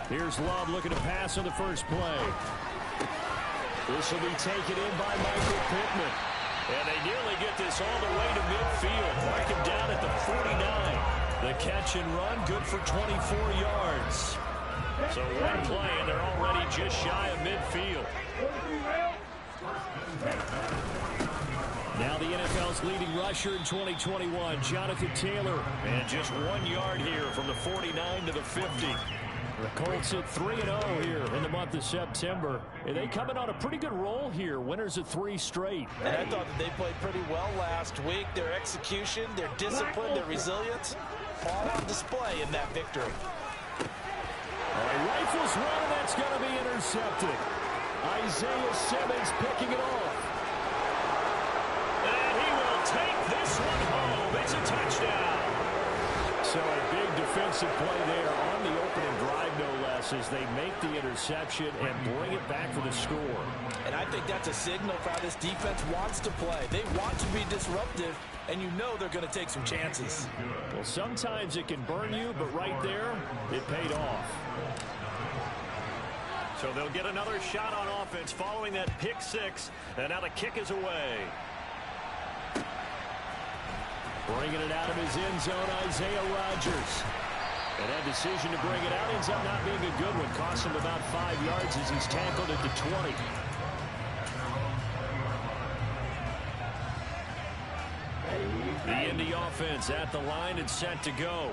Here's Love looking to pass on the first play. This will be taken in by Michael Pittman. And they nearly get this all the way to midfield. Mark him down at the 49. The catch and run, good for 24 yards. So one play, and they're already just shy of midfield. Now the NFL's leading rusher in 2021, Jonathan Taylor. And just 1 yard here from the 49 to the 50. The Colts hit 3-0 here in the month of September. And they come in on a pretty good roll here. Winners of 3 straight. And I thought that they played pretty well last week. Their execution, their discipline, their resilience, all on display in that victory. All right, rifles one, and that's going to be intercepted. Isaiah Simmons picking it off. And he will take this one home. It's a touchdown. So a big defensive play there on the opening drive, no less, as they make the interception and bring it back for the score. And I think that's a signal for how this defense wants to play. They want to be disruptive, and you know they're going to take some chances. Well, sometimes it can burn you, but right there, it paid off. So they'll get another shot on offense following that pick six, and now the kick is away. Bringing it out of his end zone, Isaiah Rodgers. And that decision to bring it out ends up not being a good one. Costs him about 5 yards as he's tackled at the 20. The Indy offense at the line and set to go.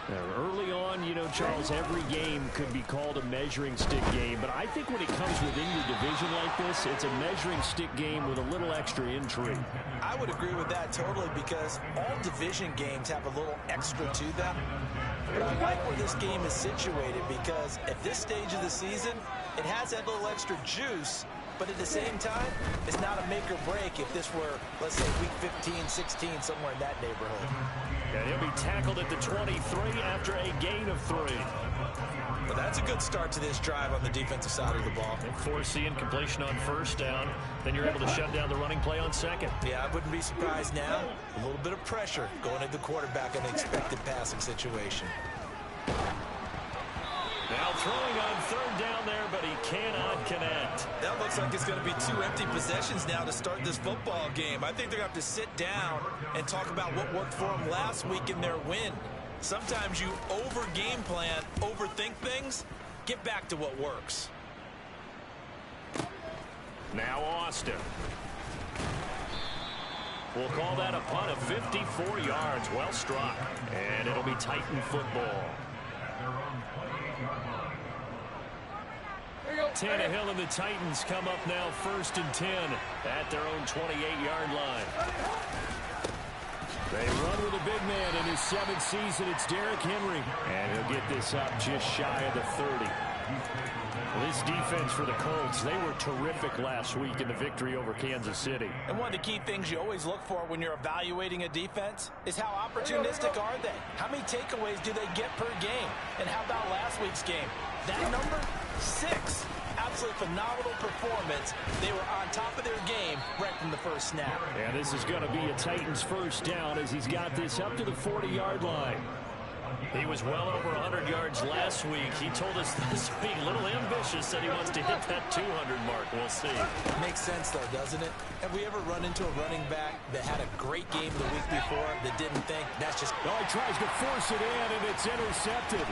Now, early on, you know, Charles, every game could be called a measuring stick game. But I think when it comes within your division like this, it's a measuring stick game with a little extra intrigue. I would agree with that totally, because all division games have a little extra to them. But I like where this game is situated, because at this stage of the season, it has that little extra juice. But at the same time, it's not a make or break if this were, let's say, week 15, 16, somewhere in that neighborhood. And he'll be tackled at the 23 after a gain of 3. Well, that's a good start to this drive on the defensive side of the ball. And force the incompletion on first down. Then you're able to shut down the running play on second. Yeah, I wouldn't be surprised now. A little bit of pressure going at the quarterback in an expected passing situation. Now throwing on third down there, but he cannot connect. That looks like it's going to be 2 empty possessions now to start this football game. I think they're going to have to sit down and talk about what worked for them last week in their win. Sometimes you over-game plan, overthink things. Get back to what works. Now Austin. We'll call that a punt of 54 yards. Well struck. And it'll be Titan football. Tannehill and the Titans come up now 1st and 10 at their own 28-yard line. They run with a big man in his 7th season. It's Derrick Henry. And he'll get this up just shy of the 30. This defense for the Colts, they were terrific last week in the victory over Kansas City. And one of the key things you always look for when you're evaluating a defense is how opportunistic are they? How many takeaways do they get per game? And how about last week's game? That number, 6. Absolutely phenomenal performance. They were on top of their game right from the first snap. And this is going to be a Titans first down as he's got this up to the 40-yard line. He was well over 100 yards last week. He told us this week, a little ambitious, said he wants to hit that 200 mark. We'll see. Makes sense, though, doesn't it? Have we ever run into a running back that had a great game the week before that didn't think that's just... Oh, he tries to force it in, and it's intercepted.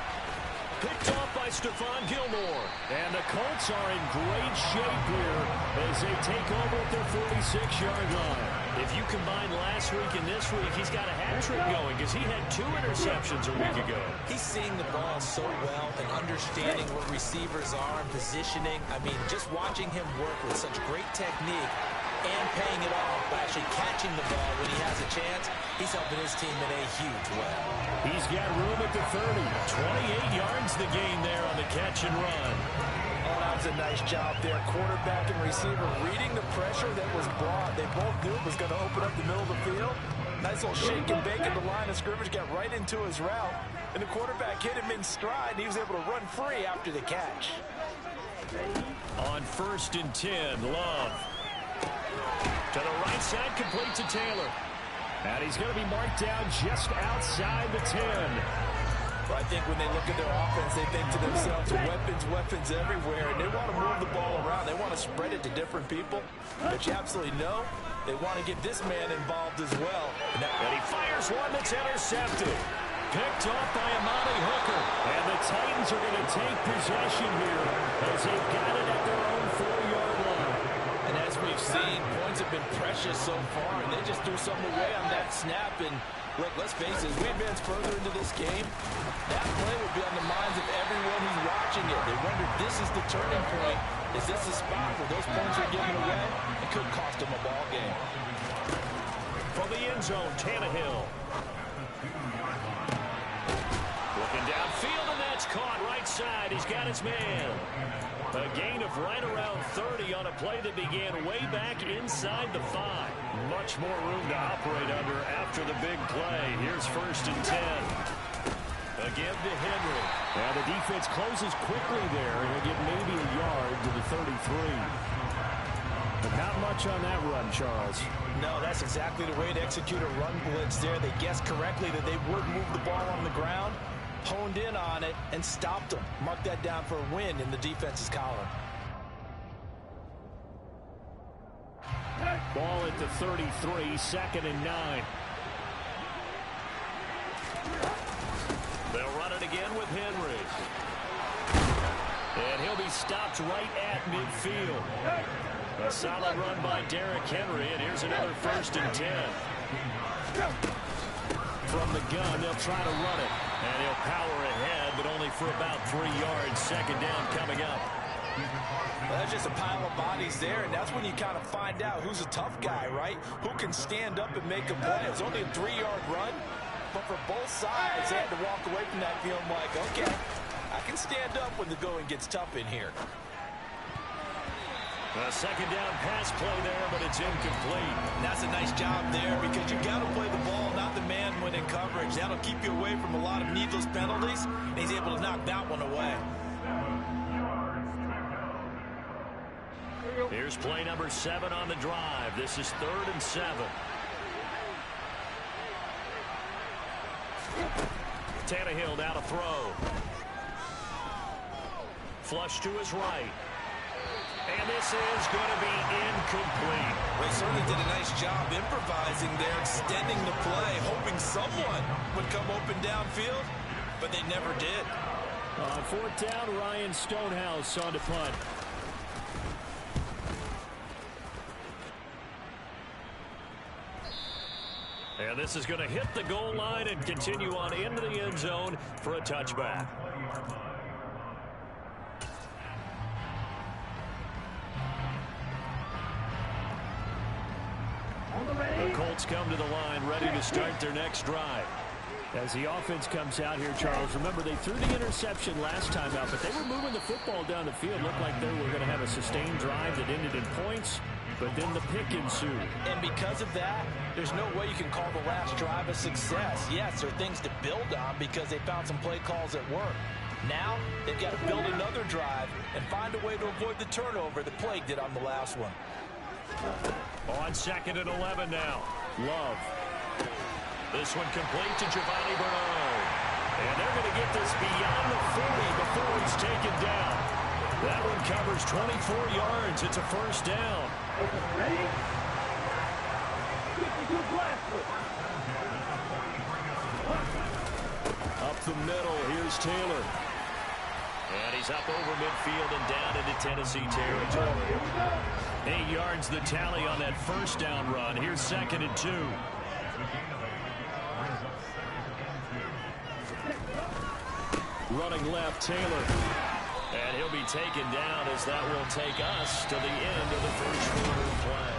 Picked off by Stephon Gilmore. And the Colts are in great shape here as they take over at their 46-yard line. If you combine last week and this week, he's got a hat trick going because he had 2 interceptions a week ago. He's seeing the ball so well and understanding where receivers are and positioning. I mean, just watching him work with such great technique and paying it off by actually catching the ball when he has a chance, he's helping his team in a huge way. He's got room at the 30. 28 yards the gain there on the catch and run. Oh, that was a nice job there. Quarterback and receiver reading the pressure that was brought. They both knew it was going to open up the middle of the field. Nice little shake and bake at the line of scrimmage, got right into his route. And the quarterback hit him in stride, and he was able to run free after the catch. On 1st and 10, Love. To the right side, complete to Taylor. And he's going to be marked down just outside the 10. Well, I think when they look at their offense, they think to themselves, weapons everywhere, and they want to move the ball around. They want to spread it to different people. But you absolutely know they want to get this man involved as well. And he fires one that's intercepted. Picked off by Amani Hooker. And the Titans are going to take possession here as they've got it at their own 4-yard line. And as we've seen, points have been precious so far, and they just threw something away on that snap. And look, let's face it, as we advance further into this game, that play will be on the minds of everyone who's watching it. They wonder, this is the turning point. Is this the spot where those points are given away? It could cost them a ball game. From the end zone, Tannehill. Looking downfield, and that's caught right side. He's got his man. A gain of right around 30 on a play that began way back inside the 5. Much more room to operate under after the big play. Here's 1st and 10. Again to Henry. Now the defense closes quickly there, and he'll get maybe a yard to the 33. But not much on that run, Charles. No, that's exactly the way to execute a run blitz there. They guessed correctly that they would move the ball on the ground, honed in on it, and stopped them. Mark that down for a win in the defense's column. Ball at the 33, 2nd and 9. They'll run it again with Henry. And he'll be stopped right at midfield. A solid run by Derrick Henry, and here's another 1st and 10. From the gun, they'll try to run it. And he'll power ahead, but only for about 3 yards. 2nd down coming up. Well, that's just a pile of bodies there, and that's when you kind of find out who's a tough guy, right? Who can stand up and make a play. It's only a 3-yard run, but for both sides, they had to walk away from that feeling like, okay, I can stand up when the going gets tough in here. A 2nd down pass play there, but it's incomplete. And that's a nice job there because you got to play the ball, not the man when in coverage. That'll keep you away from a lot of needless penalties, and he's able to knock that one away. Here's play number 7 on the drive. This is 3rd and 7. Tannehill down to throw. Flush to his right. And this is going to be incomplete. They certainly did a nice job improvising there, extending the play, hoping someone would come open downfield, but they never did. On 4th down, Ryan Stonehouse on to punt. And this is going to hit the goal line and continue on into the end zone for a touchback. The Colts come to the line, ready to start their next drive. As the offense comes out here, Charles, remember they threw the interception last time out, but they were moving the football down the field. Looked like they were going to have a sustained drive that ended in points, but then the pick ensued. And because of that, there's no way you can call the last drive a success. Yes, there are things to build on because they found some play calls that work. Now, they've got to build another drive and find a way to avoid the turnover that plagued it on the last one. On 2nd and 11 now. Love. This one complete to Giovanni Bernard. And they're going to get this beyond the 40 before he's taken down. That one covers 24 yards. It's a 1st down. Up the middle, here's Taylor. And he's up over midfield and down into Tennessee territory. 8 yards the tally on that 1st down run. Here's 2nd and 2. Running left, Taylor. And he'll be taken down as that will take us to the end of the 1st quarter play.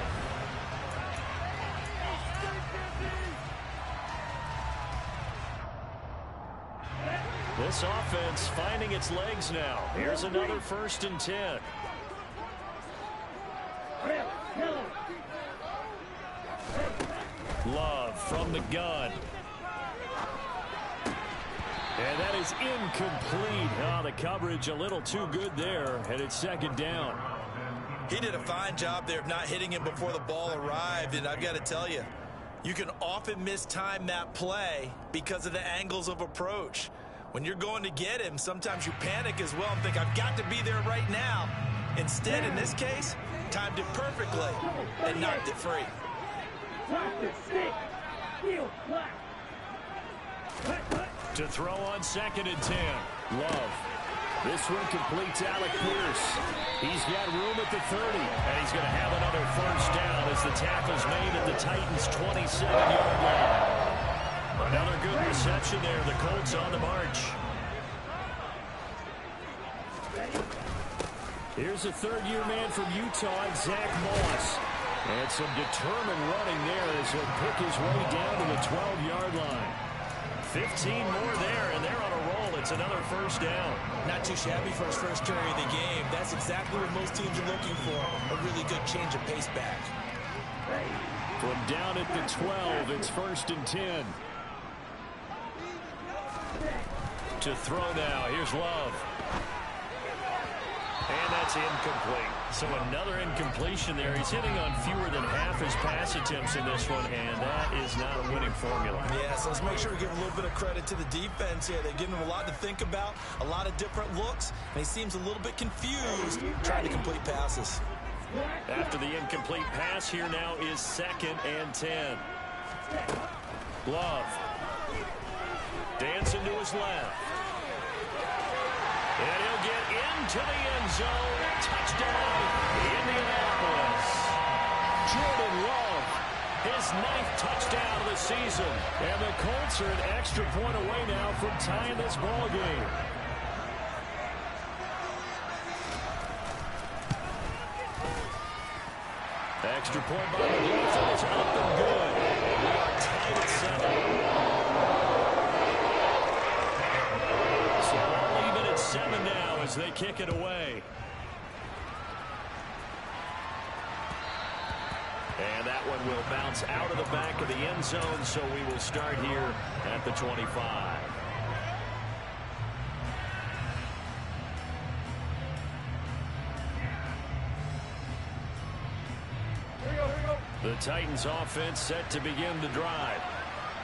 This offense finding its legs now. Here's another 1st and 10. Love from the gun. And that is incomplete. Oh, the coverage a little too good there, and it's 2nd down. He did a fine job there of not hitting him before the ball arrived, and I've got to tell you, You can often mistime that play because of the angles of approach. When you're going to get him, sometimes you panic as well and think, I've got to be there right now. Instead, in this case, timed it perfectly and knocked it free. To throw on 2nd and 10. Love. This one completes Alec Pierce. He's got room at the 30. And he's going to have another first down as the tackle's made at the Titans' 27-yard line. Another good reception there. The Colts on the march. Here's a third-year man from Utah, Zach Moss. And some determined running there as he'll pick his way down to the 12-yard line. 15 more there, and they're on a roll. It's another first down. Not too shabby for his first carry of the game. That's exactly what most teams are looking for, a really good change of pace back. From down at the 12, it's 1st and 10. To throw now, here's Love. And that's incomplete. So another incompletion there. He's hitting on fewer than half his pass attempts in this one, and that is not a winning formula. Yeah, so let's make sure we give a little bit of credit to the defense here. They're giving him a lot to think about, a lot of different looks, and he seems a little bit confused trying to complete passes. After the incomplete pass, here now is 2nd and 10. Love. Dancing to his left. And he'll get into the end zone. Touchdown, Indianapolis. Jordan Love, his 9th touchdown of the season. And the Colts are an extra point away now from tying this ball game. Extra point by the Dolphins, up and good. We are tied at 7. So we're even at 7 now as they kick it away. And that one will bounce out of the back of the end zone, so we will start here at the 25. The Titans offense set to begin the drive.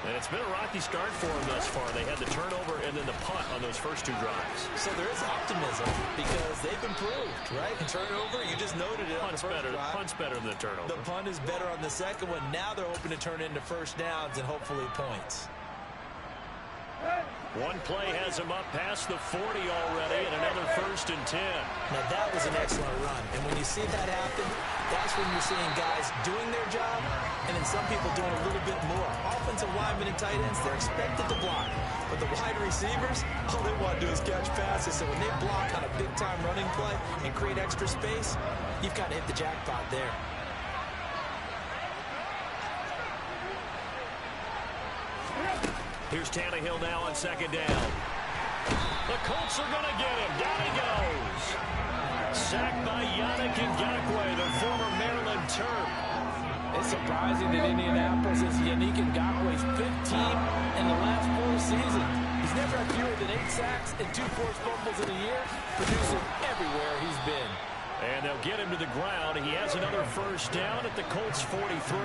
And it's been a rocky start for them thus far. They had the turnover and then the punt on those first 2 drives. So there is optimism because they've improved, right? The turnover, you just noted it. Punt's better. The punt's better than the turnover. The punt is better on the second one. Now they're hoping to turn into first downs and hopefully points. One play has him up past the 40 already, and another 1st and 10. Now that was an excellent run, and when you see that happen, that's when you're seeing guys doing their job, and then some people doing a little bit more. Offensive linemen and tight ends, they're expected to block, but the wide receivers, all they want to do is catch passes. So when they block on a big-time running play and create extra space, you've kind of hit the jackpot there. Here's Tannehill now on 2nd down. The Colts are going to get him. Down he goes. Sacked by Yannick Ngakoue, the former Maryland Terp. It's surprising that Indianapolis is Yannick Ngakoue's 15th in the last 4 seasons. He's never had fewer than 8 sacks and 2 forced fumbles in a year, producing everywhere he's been. And they'll get him to the ground. He has another first down at the Colts 43.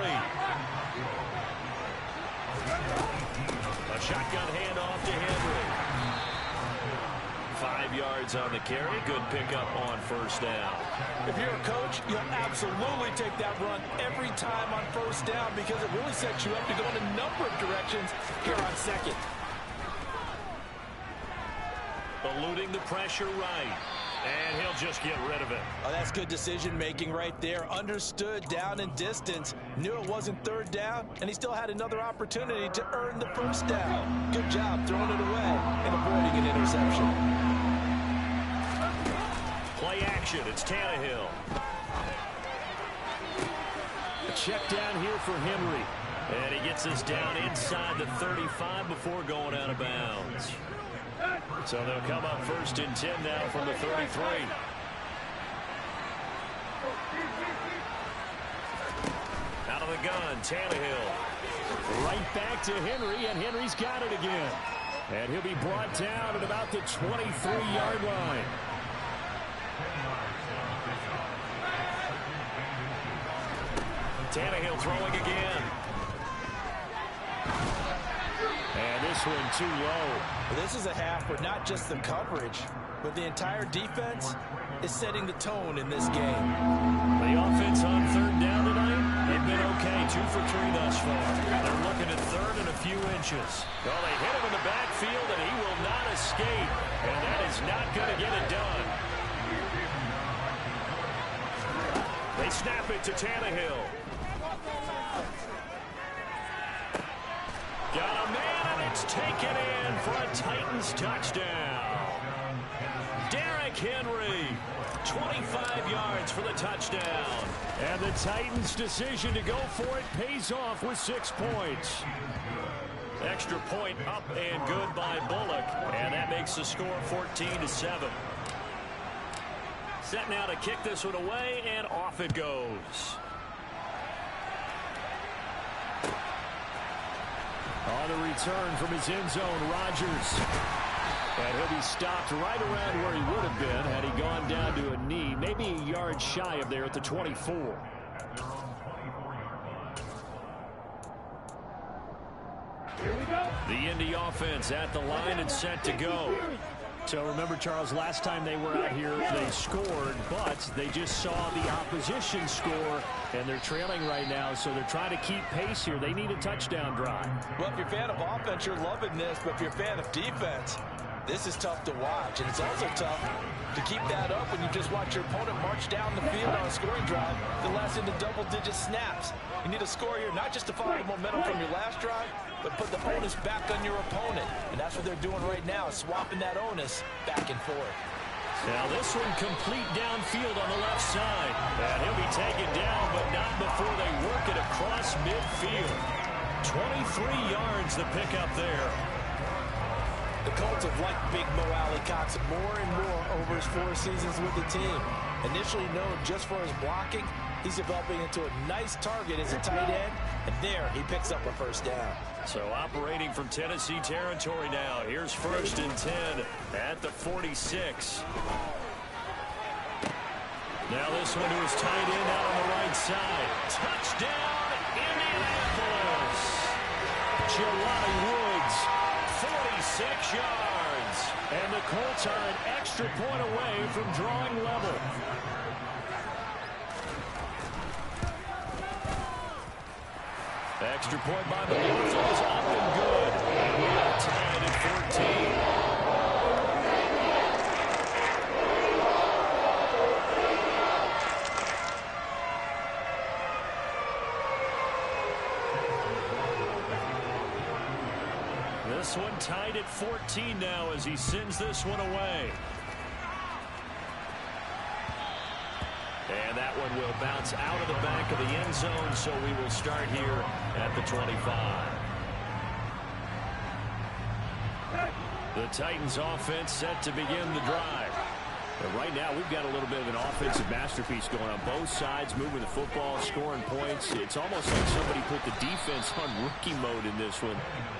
A shotgun handoff to Henry. 5 yards on the carry. Good pickup on first down. If you're a coach, you'll absolutely take that run every time on first down because it really sets you up to go in a number of directions here on 2nd. Eluding the pressure right. And he'll just get rid of it. Oh, that's good decision-making right there. Understood down and distance. Knew it wasn't 3rd down, and he still had another opportunity to earn the first down. Good job throwing it away and avoiding an interception. Play action. It's Tannehill. A check down here for Henry. And he gets us down inside the 35 before going out of bounds. So they'll come up 1st and 10 now from the 33. Out of the gun, Tannehill. Right back to Henry, and Henry's got it again. And he'll be brought down at about the 23-yard line. Tannehill throwing again. this one too low. Well, this is a half where not just the coverage, but the entire defense is setting the tone in this game. The offense on third down tonight, they've been okay, 2 for 3 thus far. They're looking at third and a few inches. Well, they hit him in the backfield, and he will not escape. And that is not going to get it done. They snap it to Tannehill. Got a man, and it's taken in for a Titans touchdown. Derrick Henry, 25 yards for the touchdown. And the Titans' decision to go for it pays off with 6 points. Extra point up and good by Bullock, and that makes the score 14-7. Set now to kick this one away, and off it goes. On the return from his end zone, Rodgers. And he'll be stopped right around where he would have been had he gone down to a knee, maybe a yard shy of there at the 24. Here we go. The Indy offense at the line and set to go. So remember, Charles, last time they were out here, they scored, but they just saw the opposition score, and they're trailing right now, so they're trying to keep pace here. They need a touchdown drive. Well, if you're a fan of offense, you're loving this, but if you're a fan of defense, this is tough to watch, and it's also tough to keep that up when you just watch your opponent march down the field on a scoring drive that lasts into double-digit snaps. You need a score here, not just to follow the momentum from your last drive, but put the onus back on your opponent. And that's what they're doing right now, swapping that onus back and forth. Now this one complete downfield on the left side. And he'll be taken down, but not before they work it across midfield. 23 yards the pickup there. The Colts have liked Big Mo Alley-Cox more and more over his 4 seasons with the team. Initially known just for his blocking, he's developing into a nice target as a tight end, and there he picks up a first down. So operating from Tennessee territory now. Here's 1st and 10 at the 46. Now this one to his tight end out on the right side. Touchdown, Indianapolis. Jelani Woods, 46 yards. And the Colts are an extra point away from drawing level. Extra point by the Dolphins, up and good. And we are tied at 14. This one tied at 14 now as he sends this one away. And that one will bounce out of the back of the end zone, so we will start here at the 25. The Titans offense set to begin the drive. But right now, we've got a little bit of an offensive masterpiece going on both sides, moving the football, scoring points. It's almost like somebody put the defense on rookie mode in this one.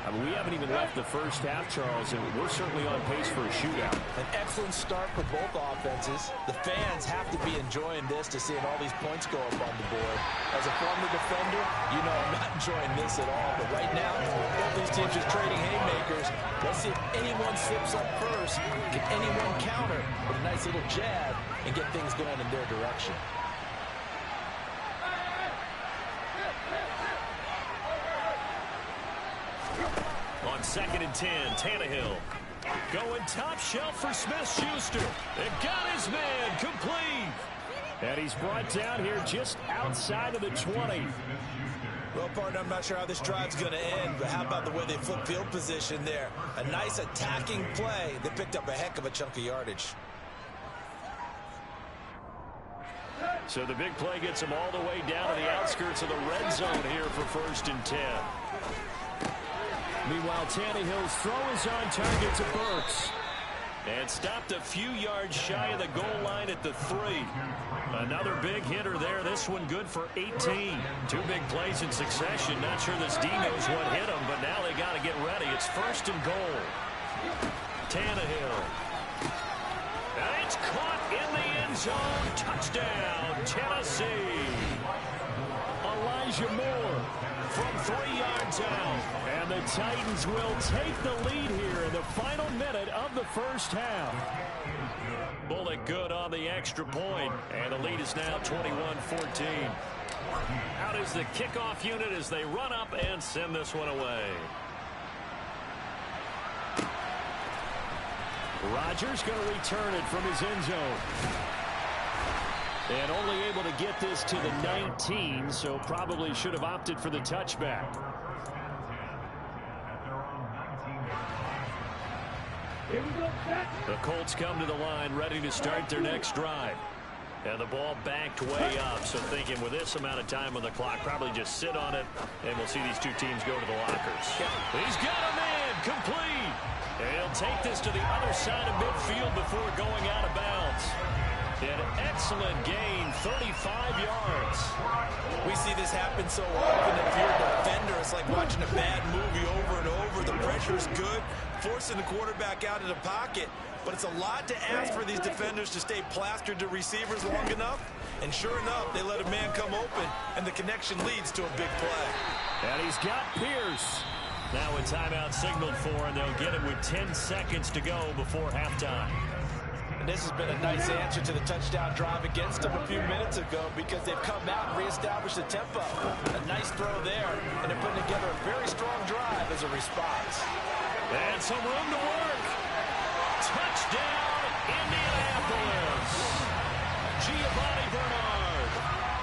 I mean, we haven't even left the first half, Charles, and we're certainly on pace for a shootout. An excellent start for both offenses. The fans have to be enjoying this to seeing all these points go up on the board. As a former defender, you know I'm not enjoying this at all. But right now, both these teams are trading haymakers. Let's see if anyone slips up first. Can anyone counter with a nice little jab and get things going in their direction? On 2nd and 10, Tannehill going top shelf for Smith-Schuster. They got his man complete. And he's brought down here just outside of the 20. Well, partner, I'm not sure how this drive's going to end, but how about the way they flip field position there? A nice attacking play that picked up a heck of a chunk of yardage. So the big play gets him all the way down to the outskirts of the red zone here for 1st and 10. Meanwhile, Tannehill's throw is on target to Burks. And stopped a few yards shy of the goal line at the 3. Another big hitter there. This one good for 18. 2 big plays in succession. Not sure this D knows what hit him, but now they got to get ready. It's 1st and goal. Tannehill. And it's caught in the end zone. Touchdown, Tennessee. Elijah Moore from 3 yards out. And the Titans will take the lead here in the final minute of the first half. Bullock good on the extra point, and the lead is now 21-14. Out is the kickoff unit as they run up and send this one away. Rodgers going to return it from his end zone. And only able to get this to the 19, so probably should have opted for the touchback. Here we go, set. The Colts come to the line ready to start their next drive. And the ball backed way up, so thinking with this amount of time on the clock, probably just sit on it, and we'll see these two teams go to the lockers. He's got a man, complete. And he'll take this to the other side of midfield before going out of bounds. An excellent gain, 35 yards. We see this happen so often. If you're a defender, it's like watching a bad movie over and over. The pressure's good, forcing the quarterback out of the pocket. But it's a lot to ask for these defenders to stay plastered to receivers long enough. And sure enough, they let a man come open, and the connection leads to a big play. And he's got Pierce. Now a timeout signaled for, and they'll get him with 10 seconds to go before halftime. And this has been a nice answer to the touchdown drive against them a few minutes ago because they've come out and reestablished the tempo. A nice throw there, and they're putting together a very strong drive as a response. And some room to work. Touchdown, Indianapolis. Giovanni Bernard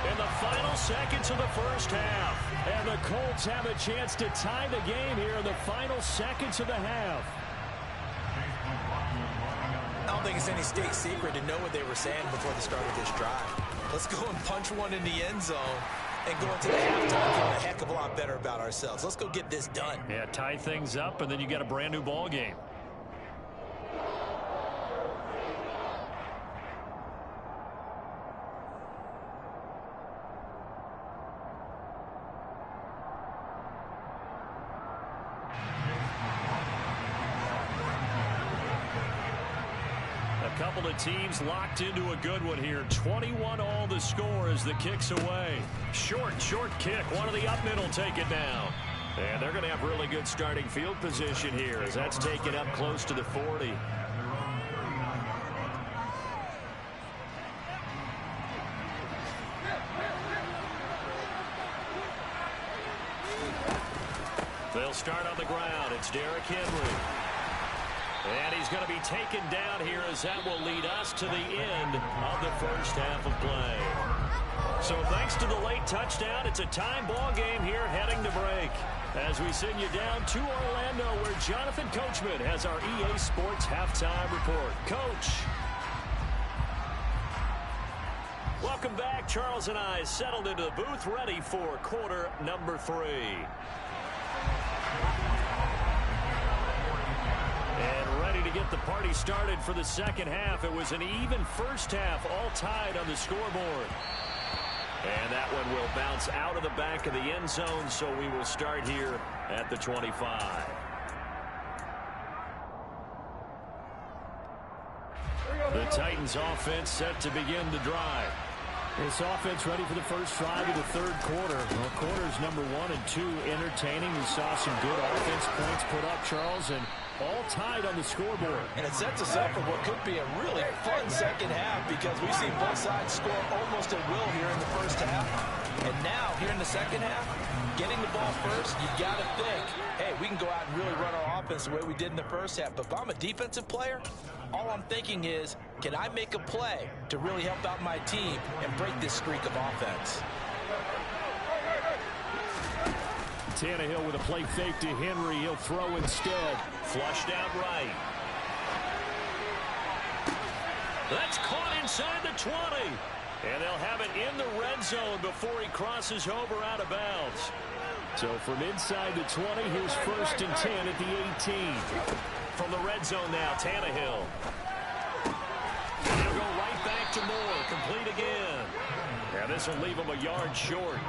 in the final seconds of the first half. And the Colts have a chance to tie the game here in the final seconds of the half. I don't think it's any state secret to know what they were saying before the start of this drive. Let's go and punch one in the end zone and go into the halftime feeling a heck of a lot better about ourselves. Let's go get this done. Yeah, tie things up, and then you got a brand new ball game. Couple of teams locked into a good one here. 21-all the score as the kick's away. Short kick. One of the up middle take it down. And they're going to have really good starting field position here as that's taken up close to the 40. They'll start on the ground. It's Derrick Henry. And he's going to be taken down here as that will lead us to the end of the first half of play. So thanks to the late touchdown, it's a time ball game here heading to break. As we send you down to Orlando where Jonathan Coachman has our EA Sports halftime report. Coach. Welcome back. Charles and I settled into the booth ready for quarter number 3. And ready to get the party started for the second half. It was an even first half, all tied on the scoreboard. And that one will bounce out of the back of the end zone, so we will start here at the 25. The Titans offense set to begin the drive. This offense ready for the first drive of the third quarter. Well, quarters number 1 and 2 entertaining. We saw some good offense points put up, Charles, and all tied on the scoreboard. And it sets us up for what could be a really fun second half because we've seen both sides score almost at will here in the first half. And now, here in the second half, getting the ball first, you got to think, hey, we can go out and really run our offense the way we did in the first half. But if I'm a defensive player, all I'm thinking is, can I make a play to really help out my team and break this streak of offense? Tannehill with a play fake to Henry. He'll throw instead. Flushed out right. That's caught inside the 20. And they'll have it in the red zone before he crosses over out of bounds. So from inside the 20, here's 1st and 10 at the 18. From the red zone now, Tannehill. He'll go right back to Moore. Complete again. And this will leave him a yard short.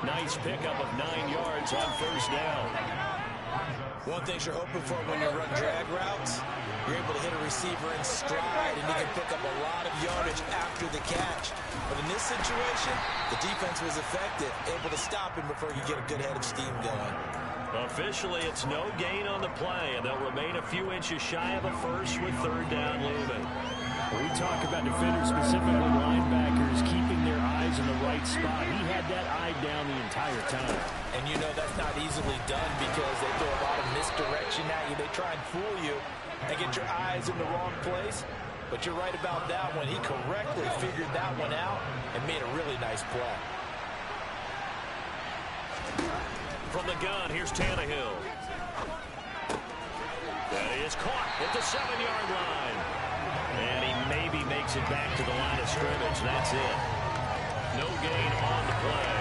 Nice pickup of 9 yards on first down. One thing you're hoping for when you run drag routes, you're able to hit a receiver in stride, and you can pick up a lot of yardage after the catch. But in this situation, the defense was effective, able to stop him before he could get a good head of steam going. Officially, it's no gain on the play, and they'll remain a few inches shy of a first with third down looming. When we talk about defenders, specifically linebackers, keeping their eyes in the right spot, he had that eye down the entire time. And you know that's not easily done because they throw a lot of misdirection at you. They try and fool you and get your eyes in the wrong place. But you're right about that one. He correctly figured that one out and made a really nice play. From the gun, here's Tannehill. That is caught at the 7-yard line. And he maybe makes it back to the line of scrimmage. That's it. No gain on the play.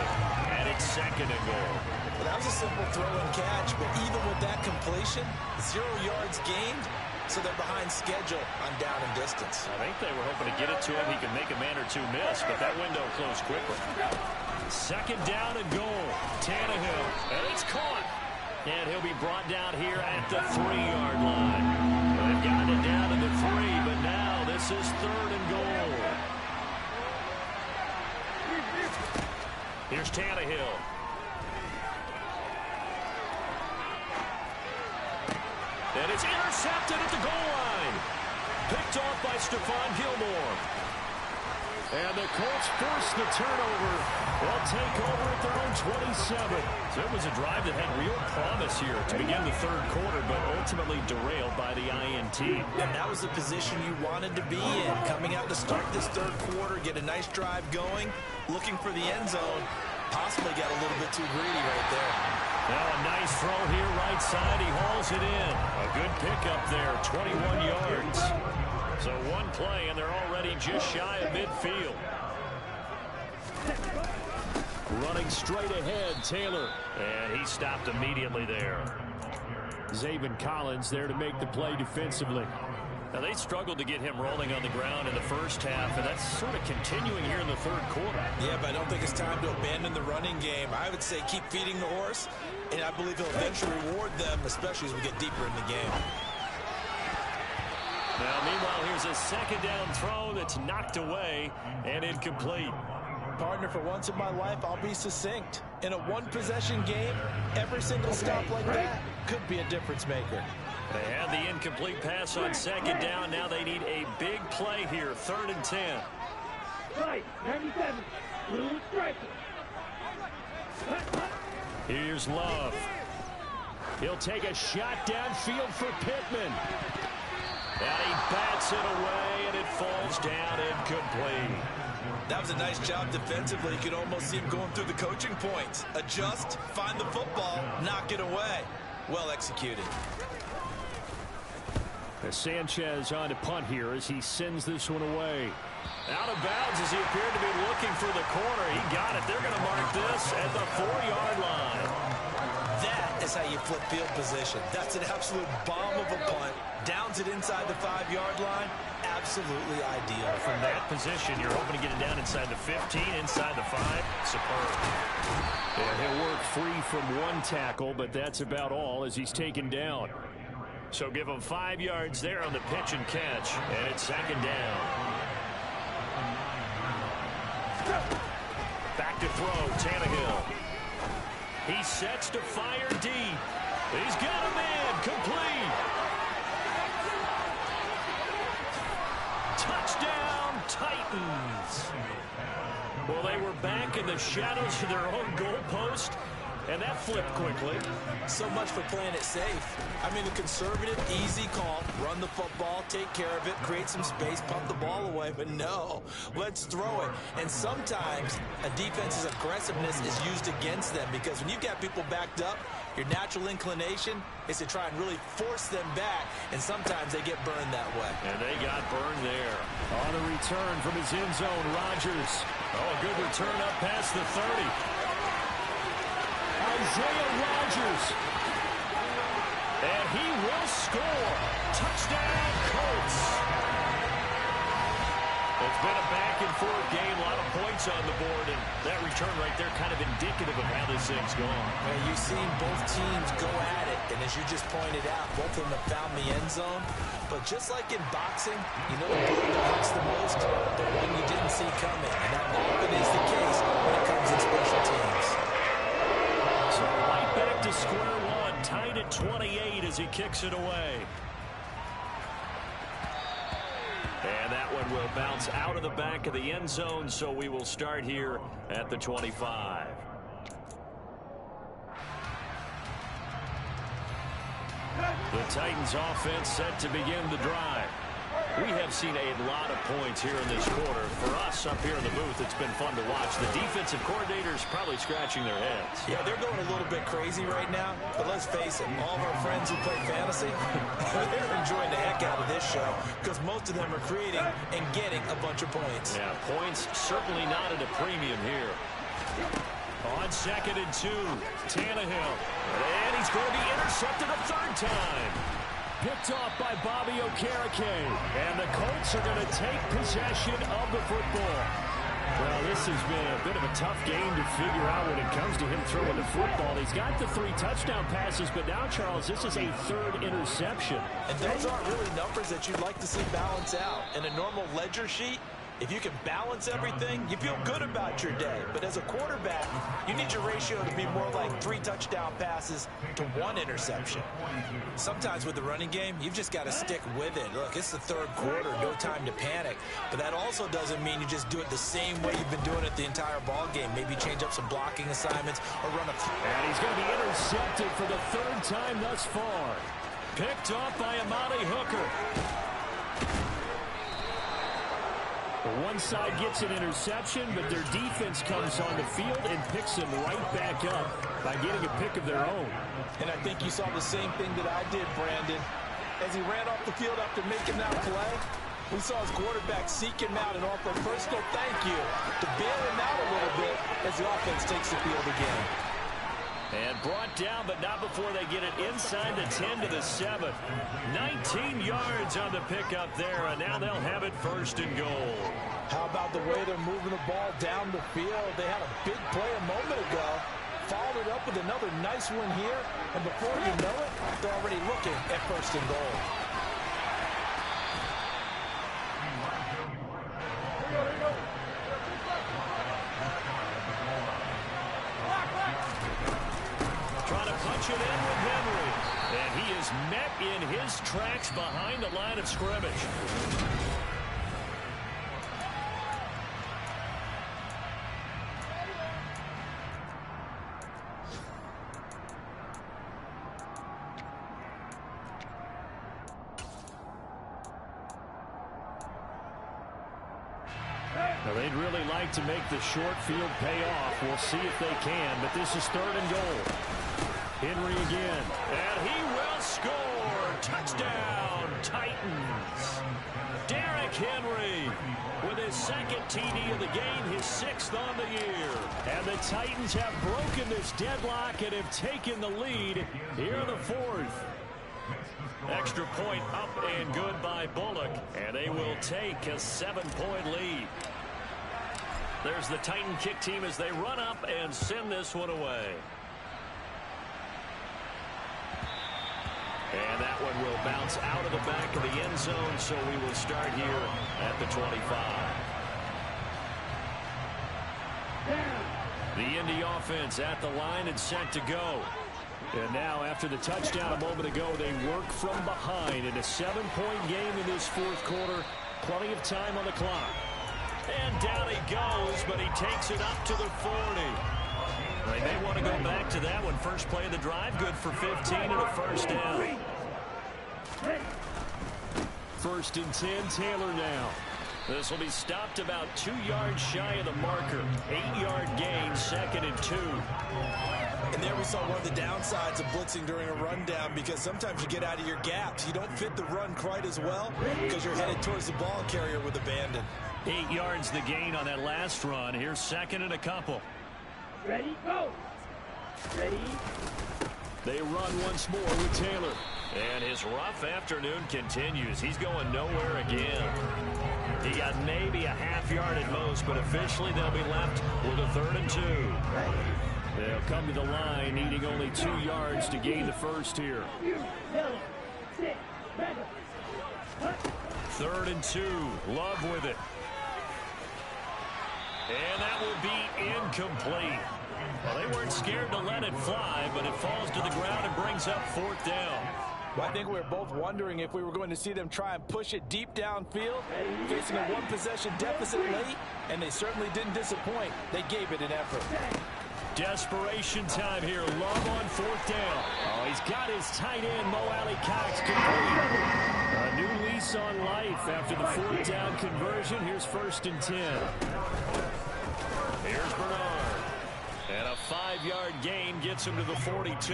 And it's second and goal. Well, that was a simple throw and catch, but even with that completion, 0 yards gained, so they're behind schedule on down and distance. I think they were hoping to get it to him. He could make a man or two miss, but that window closed quickly. Second down and goal. Tannehill. And it's caught. And he'll be brought down here at the 3-yard line. They've gotten it down to the 3, but now this is third and goal. Here's Tannehill. And it's intercepted at the goal line. Picked off by Stephon Gilmore. And the Colts force the turnover. They'll take over at their own 27. So it was a drive that had real promise here to begin the third quarter, but ultimately derailed by the INT. And that was the position you wanted to be in. Coming out to start this third quarter, get a nice drive going, looking for the end zone. Possibly got a little bit too greedy right there. Now a nice throw here right side. He hauls it in. A good pickup there, 21 yards. So one play, and they're already just shy of midfield. Running straight ahead, Taylor. And he stopped immediately there. Zaven Collins there to make the play defensively. Now, they struggled to get him rolling on the ground in the first half, and that's sort of continuing here in the third quarter. Yeah, but I don't think it's time to abandon the running game. I would say keep feeding the horse, and I believe he'll eventually reward them, especially as we get deeper in the game. Now, meanwhile, here's a second down throw that's knocked away and incomplete. Partner, for once in my life, I'll be succinct. In a one-possession game, every single stop like that could be a difference maker. They had the incomplete pass on second down. Now they need a big play here, 3rd and 10. Right, 97. Blue striker. Here's Love. He'll take a shot downfield for Pittman. And he bats it away, and it falls down incomplete. That was a nice job defensively. You could almost see him going through the coaching points. Adjust, find the football, knock it away. Well executed. Sanchez on to punt here as he sends this one away. Out of bounds as he appeared to be looking for the corner. He got it. They're going to mark this at the 4-yard line. That is how you flip field position. That's an absolute bomb of a punt. Downs it inside the 5-yard line. Absolutely ideal. From that position, you're hoping to get it down inside the 15, inside the 5. Superb. And he'll work free from one tackle, but that's about all as he's taken down. So give him 5 yards there on the pitch and catch, and it's second down. Back to throw, Tannehill. He sets to fire deep. He's got a man, complete. Touchdown, Titans. Well, they were back in the shadows of their own goalpost, and that flipped quickly. So much for playing it safe. I mean, the conservative, easy call, run the football, take care of it, create some space, pump the ball away. But no, let's throw it. And sometimes a defense's aggressiveness is used against them because when you've got people backed up, your natural inclination is to try and really force them back, and sometimes they get burned that way. And they got burned there. On a return from his end zone, Rodgers. Oh, a good return up past the 30. Isaiah Rodgers. And he will score. Touchdown, Colts. It's been a back-and-forth game, a lot of points on the board, and that return right there kind of indicative of how this thing's gone. Well, you've seen both teams go at it, and as you just pointed out, both of them have found the end zone. But just like in boxing, you know the bullet that hurts the most? The one you didn't see coming, and that often is the case when it comes in special teams. So right back to square one, tied at 28 as he kicks it away. And that one will bounce out of the back of the end zone, so we will start here at the 25. The Titans offense set to begin the drive. We have seen a lot of points here in this quarter. For us up here in the booth, it's been fun to watch. The defensive coordinators probably scratching their heads. Yeah, they're going a little bit crazy right now, but let's face it, all of our friends who play fantasy, they're enjoying the heck out of this show because most of them are creating and getting a bunch of points. Yeah, points certainly not at a premium here. On 2nd and 2, Tannehill. And he's going to be intercepted a third time. Picked off by Bobby Okereke. And the Colts are going to take possession of the football. Well, this has been a bit of a tough game to figure out when it comes to him throwing the football. He's got the 3 touchdown passes, but now, Charles, this is a 3rd interception. And those aren't really numbers that you'd like to see balance out. In a normal ledger sheet, if you can balance everything, you feel good about your day. But as a quarterback, you need your ratio to be more like 3 touchdown passes to 1 interception. Sometimes with the running game, you've just got to stick with it. Look, it's the 3rd quarter, no time to panic. But that also doesn't mean you just do it the same way you've been doing it the entire ball game. Maybe change up some blocking assignments or run a... And he's going to be intercepted for the 3rd time thus far. Picked off by Amani Hooker. One side gets an interception, but their defense comes on the field and picks them right back up by getting a pick of their own. And I think you saw the same thing that I did, Brandon. As he ran off the field after making that play, we saw his quarterback seek him out and offer a personal thank you to bail him out a little bit as the offense takes the field again. And brought down, but not before they get it inside the 10 to the 7. 19 yards on the pickup there, and now they'll have it 1st and goal. How about the way they're moving the ball down the field? They had a big play a moment ago, followed it up with another nice one here, and before you know it, they're already looking at 1st and goal. Punch it in with Henry. And he is met in his tracks behind the line of scrimmage. Now they'd really like to make the short field pay off. We'll see if they can, but this is 3rd and goal. Henry again, and he will score. Touchdown, Titans. Derrick Henry with his 2nd TD of the game, his 6th on the year. And the Titans have broken this deadlock and have taken the lead here in the 4th. Extra point up and good by Bullock, and they will take a 7-point lead. There's the Titan kick team as they run up and send this one away. And that one will bounce out of the back of the end zone, so we will start here at the 25. The Indy offense at the line and set to go. And now, after the touchdown a moment ago, they work from behind in a 7-point game in this 4th quarter. Plenty of time on the clock. And down he goes, but he takes it up to the 40. They may want to go back to that one. First play of the drive, good for 15 and a 1st down. 1st and 10, Taylor now. This will be stopped about 2 yards shy of the marker. 8-yard gain, 2nd and 2. And there we saw one of the downsides of blitzing during a rundown, because sometimes you get out of your gaps. You don't fit the run quite as well because you're headed towards the ball carrier with abandon. 8 yards the gain on that last run. Here's 2nd and a couple. Ready, go. Ready. They run once more with Taylor. And his rough afternoon continues. He's going nowhere again. He got maybe a half yard at most, but officially they'll be left with a 3rd and 2. They'll come to the line, needing only 2 yards to gain the 1st here. 3rd and 2. Love with it. And that will be incomplete. Well, they weren't scared to let it fly, but it falls to the ground and brings up 4th down. Well, I think we were both wondering if we were going to see them try and push it deep downfield, facing a one-possession deficit late, and they certainly didn't disappoint. They gave it an effort. Desperation time here. Love on 4th down. Oh, he's got his tight end, Mo Alley-Cox, complete. A new lease on life after the 4th down conversion. Here's 1st and 10. Here's Bernard. And a 5-yard gain gets him to the 42.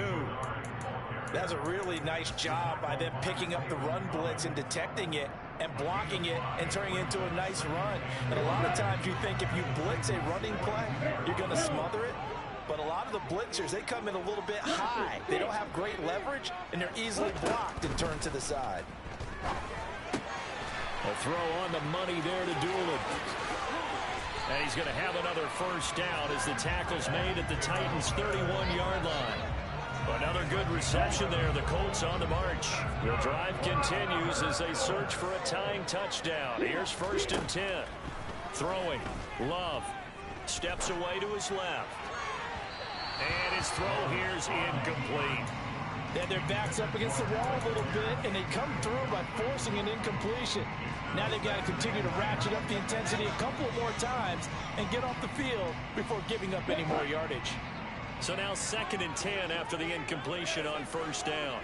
That's a really nice job by them picking up the run blitz and detecting it and blocking it and turning it into a nice run. And a lot of times you think if you blitz a running play, you're going to smother it. But a lot of the blitzers, they come in a little bit high. They don't have great leverage, and they're easily blocked and turned to the side. A throw on the money there to Doolin. And he's going to have another 1st down as the tackle's made at the Titans' 31-yard line. Another good reception there. The Colts on the march. The drive continues as they search for a tying touchdown. Here's 1st and 10. Throwing. Love. Steps away to his left. And his throw here's incomplete. They had their backs up against the wall a little bit, and they come through by forcing an incompletion. Now they've got to continue to ratchet up the intensity a couple more times and get off the field before giving up any more yardage. So now 2nd and 10 after the incompletion on 1st down.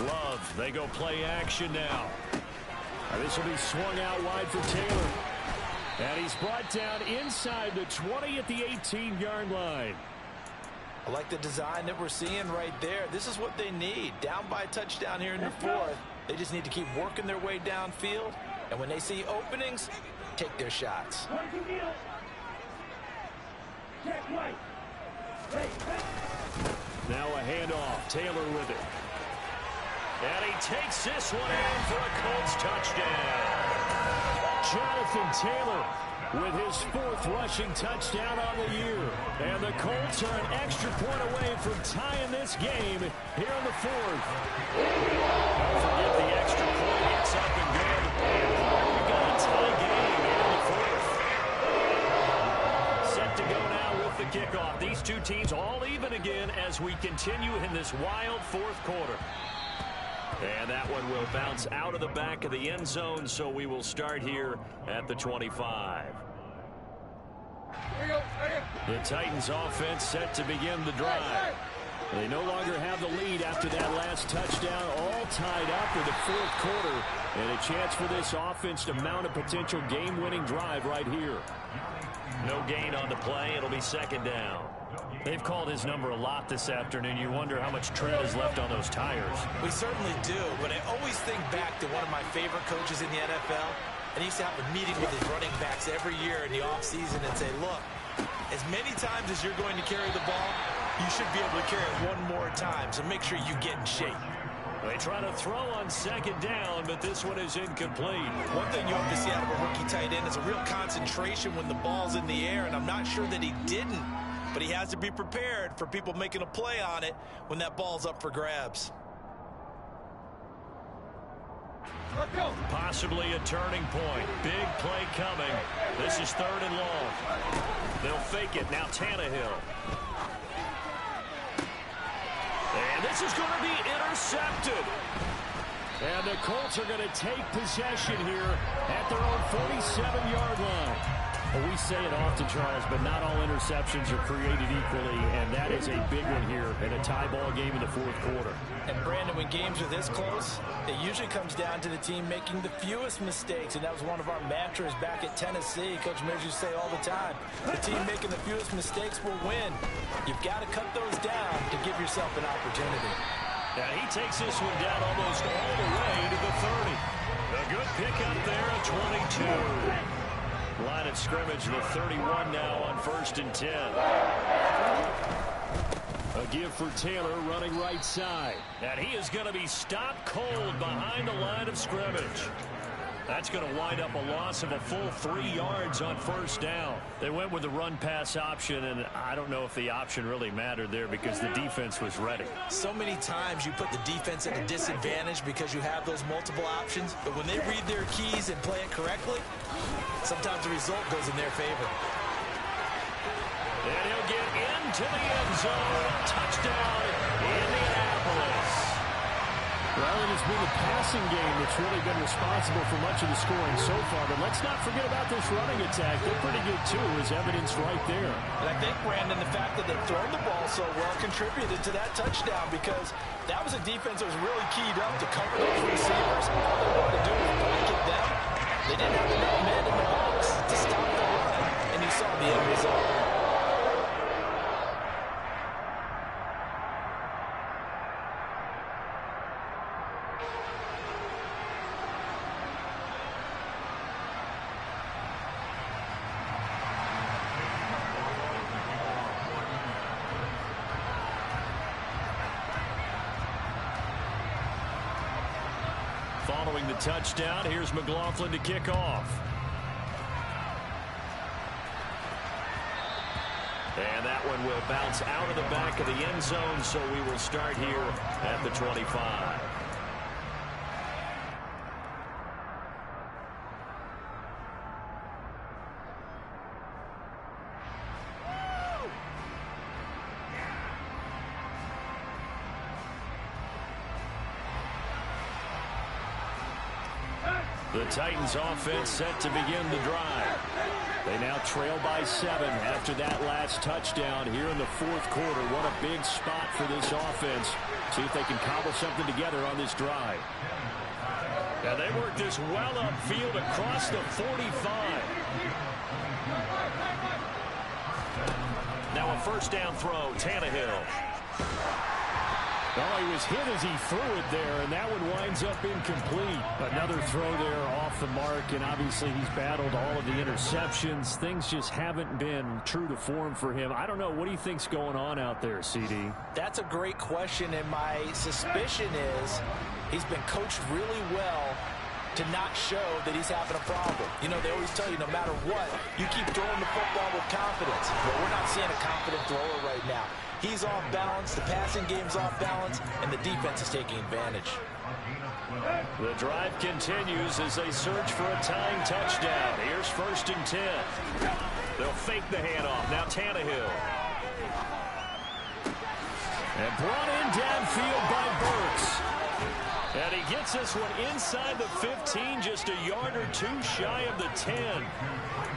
Love, they go play action now. This will be swung out wide for Taylor. And he's brought down inside the 20 at the 18-yard line. I like the design that we're seeing right there. This is what they need. Down by a touchdown here in the 4th. They just need to keep working their way downfield. And when they see openings, take their shots. Now a handoff. Taylor with it. And he takes this one in for a Colts touchdown. Jonathan Taylor with his 4th rushing touchdown on the year. And the Colts are an extra point away from tying this game here in the 4th. Don't forget the extra point. It's up and good. And we've got a tie game here in the 4th. Set to go now with the kickoff. These two teams all even again as we continue in this wild 4th quarter. And that one will bounce out of the back of the end zone, so we will start here at the 25. The Titans offense set to begin the drive. They no longer have the lead after that last touchdown, all tied up for the 4th quarter, and a chance for this offense to mount a potential game-winning drive right here. No gain on the play. It'll be 2nd down. They've called his number a lot this afternoon. You wonder how much tread is left on those tires. We certainly do, but I always think back to one of my favorite coaches in the NFL, and he used to have a meeting with his running backs every year in the offseason and say, look, as many times as you're going to carry the ball, you should be able to carry it one more time, so make sure you get in shape. They try to throw on 2nd down, but this one is incomplete. One thing you hope to see out of a rookie tight end is a real concentration when the ball's in the air, and I'm not sure that he didn't. But he has to be prepared for people making a play on it when that ball's up for grabs. Let's go. Possibly a turning point. Big play coming. This is 3rd and long. They'll fake it. Now Tannehill. And this is going to be intercepted. And the Colts are going to take possession here at their own 47-yard line. Well, we say it often, Charles, but not all interceptions are created equally, and that is a big one here in a tie ball game in the 4th quarter. And, Brandon, when games are this close, it usually comes down to the team making the fewest mistakes, and that was one of our mantras back at Tennessee. Coach Mears used to say all the time, the team making the fewest mistakes will win. You've got to cut those down to give yourself an opportunity. Now he takes this one down almost all the way to the 30. A good pick up there at 22. Line of scrimmage, the 31 now on 1st and 10. A give for Taylor running right side. And he is going to be stopped cold behind the line of scrimmage. That's going to wind up a loss of a full 3 yards on first down. They went with the run-pass option, and I don't know if the option really mattered there because the defense was ready. So many times you put the defense at a disadvantage because you have those multiple options, but when they read their keys and play it correctly, sometimes the result goes in their favor. And he'll get into the end zone. Touchdown, Indianapolis. Well, it has been the passing game that's really been responsible for much of the scoring so far. But let's not forget about this running attack. They're pretty good, too, as evidenced right there. And I think, Brandon, the fact that they've thrown the ball so well contributed to that touchdown because that was a defense that was really keyed up to cover those receivers. All they wanted to do was blanket them. They didn't have enough men in the box to stop the run, and you saw the end result. Following the touchdown, here's McLaughlin to kick off. And that one will bounce out of the back of the end zone, so we will start here at the 25. The Titans offense set to begin the drive. They now trail by 7 after that last touchdown here in the fourth quarter. What a big spot for this offense. See if they can cobble something together on this drive. Now they work this well upfield across the 45. Now a first down throw, Tannehill. Oh, he was hit as he threw it there, and that one winds up incomplete. Another throw there off the mark, and obviously he's battled all of the interceptions. Things just haven't been true to form for him. I don't know. What do you think's going on out there, CD? That's a great question, and my suspicion is he's been coached really well to not show that he's having a problem. You know, they always tell you no matter what, you keep throwing the football with confidence. But we're not seeing a confident thrower right now. He's off balance, the passing game's off balance, and the defense is taking advantage. The drive continues as they search for a tying touchdown. Here's 1st and 10. They'll fake the handoff. Now Tannehill. And brought in downfield by Burks. And he gets this one inside the 15, just a yard or two shy of the 10.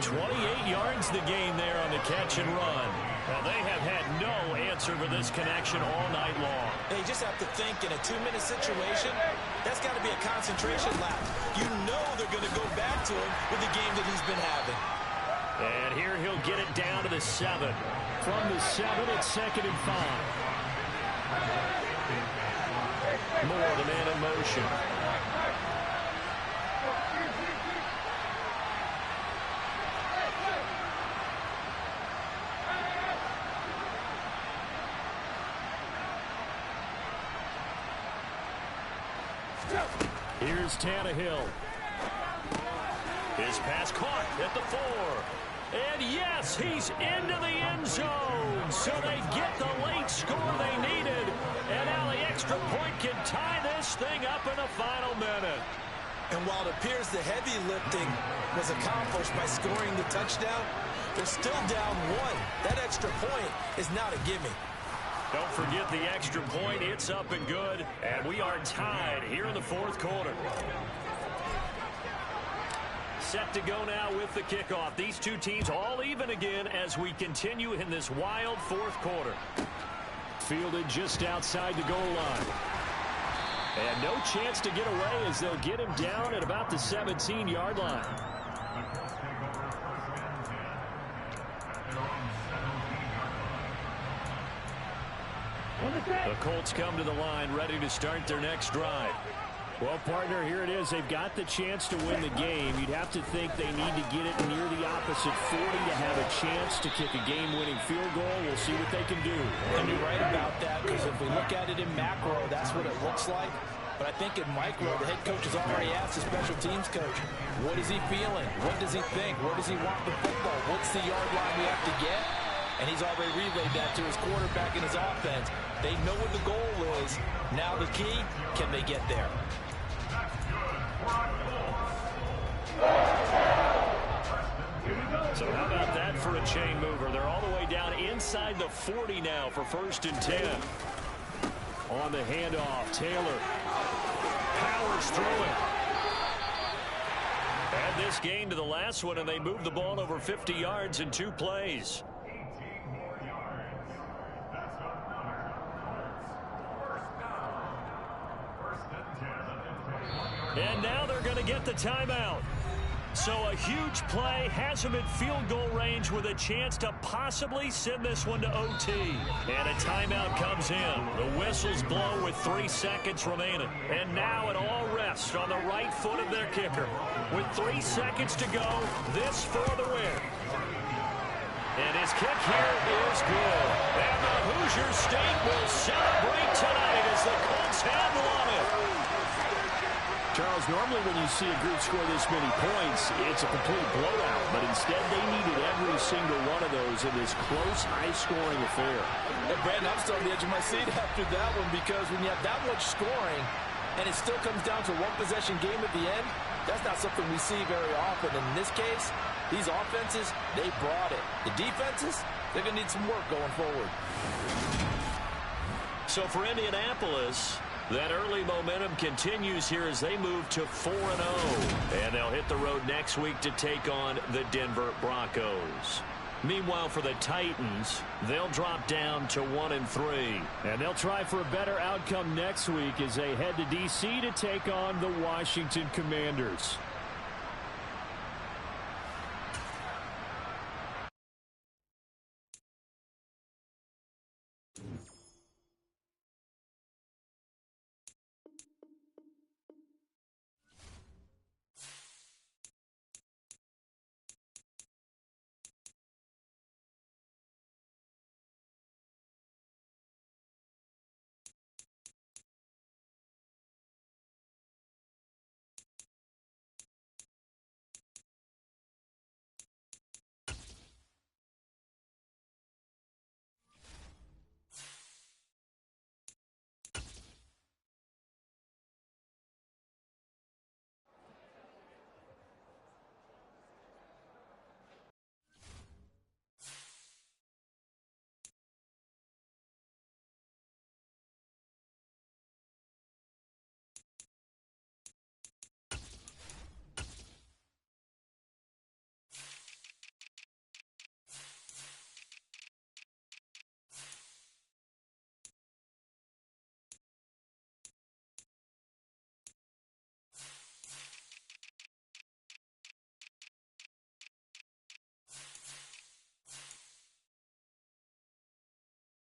28 yards the gain there on the catch and run. Well, they have had no answer for this connection all night long. They just have to think in a 2-minute situation, that's got to be a concentration lap. You know they're going to go back to him with the game that he's been having. And here he'll get it down to the 7. From the 7, it's 2nd and 5. Moore, the man in motion. Here's Tannehill. His pass caught at the 4. And yes, he's into the end zone. So they get the late score they needed. And now the extra point can tie this thing up in the final minute. And while it appears the heavy lifting was accomplished by scoring the touchdown, they're still down 1. That extra point is not a gimme. Don't forget the extra point. It's up and good. And we are tied here in the fourth quarter. Set to go now with the kickoff. These two teams all even again as we continue in this wild fourth quarter. Fielded just outside the goal line. And no chance to get away as they'll get him down at about the 17-yard line. The Colts come to the line ready to start their next drive. Well, partner, here it is. They've got the chance to win the game. You'd have to think they need to get it near the opposite 40 to have a chance to kick a game-winning field goal. We'll see what they can do. And you're right about that, because if we look at it in macro, that's what it looks like. But I think in micro, the head coach has already asked the special teams coach, what is he feeling? What does he think? Where does he want the football? What's the yard line we have to get? And he's already relayed that to his quarterback and his offense. They know what the goal is. Now the key, can they get there? So how about that for a chain mover? They're all the way down inside the 40 now for 1st and 10. On the handoff, Taylor powers through it. Add this game to the last one, and they moved the ball over 50 yards in 2 plays. And now they're going to get the timeout. So a huge play has them at field goal range with a chance to possibly send this one to OT. And a timeout comes in. The whistles blow with 3 seconds remaining. And now it all rests on the right foot of their kicker. With 3 seconds to go, this for the win. And his kick here is good. And the Hoosier State will celebrate tonight as the Colts have won it. Charles, normally when you see a group score this many points, it's a complete blowout. But instead, they needed every single one of those in this close, high-scoring affair. And Brandon, I'm still on the edge of my seat after that one, because when you have that much scoring and it still comes down to one possession game at the end, that's not something we see very often. And in this case, these offenses, they brought it. The defenses, they're going to need some work going forward. So for Indianapolis, that early momentum continues here as they move to 4-0. And they'll hit the road next week to take on the Denver Broncos. Meanwhile, for the Titans, they'll drop down to 1-3. And they'll try for a better outcome next week as they head to D.C. to take on the Washington Commanders.